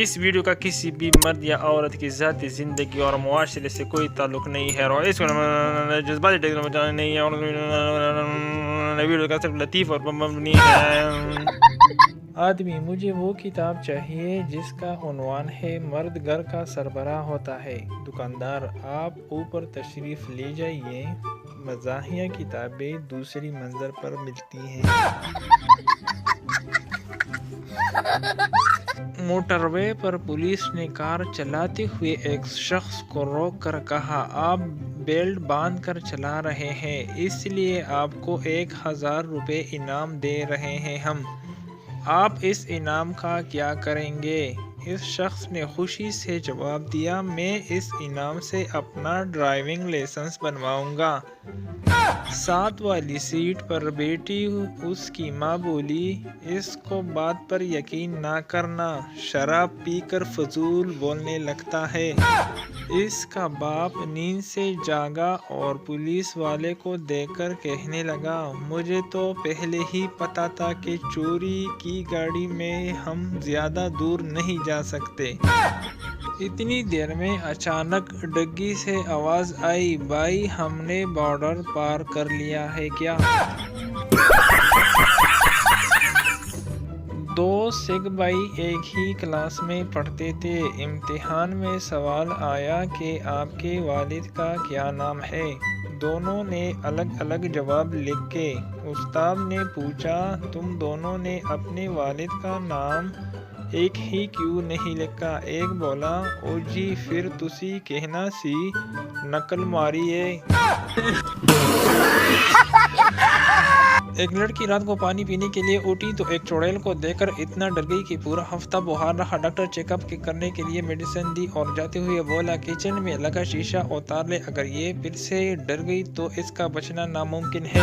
اس video کا کسی بھی مرد یا عورت کی ذاتی زندگی اور معاشرے سے کوئی تعلق نہیں ہے اور اس جذباتی ٹیکنالوجی نہیں ہے اور ویڈیو کا صرف لطیف اور مبنی ہے۔ آدمی مجھے وہ کتاب چاہیے جس کا عنوان ہے مرد گھر کا سربراہ ہوتا ہے۔ دکاندار آپ اوپر تشریف لے جائیے، مزاحیہ کتابیں دوسری منزل پر ملتی ہیں۔ موٹر وے پر پولیس نے کار چلاتے ہوئے ایک شخص کو روک کر کہا، آپ بیلٹ باندھ کر چلا رہے ہیں، اس لیے آپ کو 1000 روپے انعام دے رہے ہیں ہم۔ آپ اس انعام کا کیا کریں گے؟ اس شخص نے خوشی سے جواب دیا، میں اس انعام سے اپنا ڈرائیونگ لائسنس بنواؤں گا۔ ساتھ والی سیٹ پر بیٹھی اس کی ماں بولی، اس کو بات پر یقین نہ کرنا، شراب پی کر فضول بولنے لگتا ہے۔ اس کا باپ نیند سے جاگا اور پولیس والے کو دیکھ کر کہنے لگا، مجھے تو پہلے ہی پتا تھا کہ چوری کی گاڑی میں ہم زیادہ دور نہیں جا سکتے۔ اتنی دیر میں اچانک ڈگی سے آواز آئی، بھائی ہم نے بارڈر پار کر لیا ہے کیا؟ دو سکھ بھائی ایک ہی کلاس میں پڑھتے تھے۔ امتحان میں سوال آیا کہ آپ کے والد کا کیا نام ہے؟ دونوں نے الگ الگ جواب لکھے۔ استاد نے پوچھا، تم دونوں نے اپنے والد کا نام ایک ہی کیوں نہیں لکھا؟ ایک بولا، او جی پھر تسی کہنا سی نقل ماری ہے۔ ایک لڑکی رات کو پانی پینے کے لیے اٹھی تو ایک چڑیل کو دیکھ کر اتنا ڈر گئی کہ پورا ہفتہ بخار رہا۔ ڈاکٹر چیک اپ کرنے کے لیے میڈیسن دی اور جاتے ہوئے بولا، کچن میں لگا شیشہ اتار لے، اگر یہ پھر سے ڈر گئی تو اس کا بچنا ناممکن ہے۔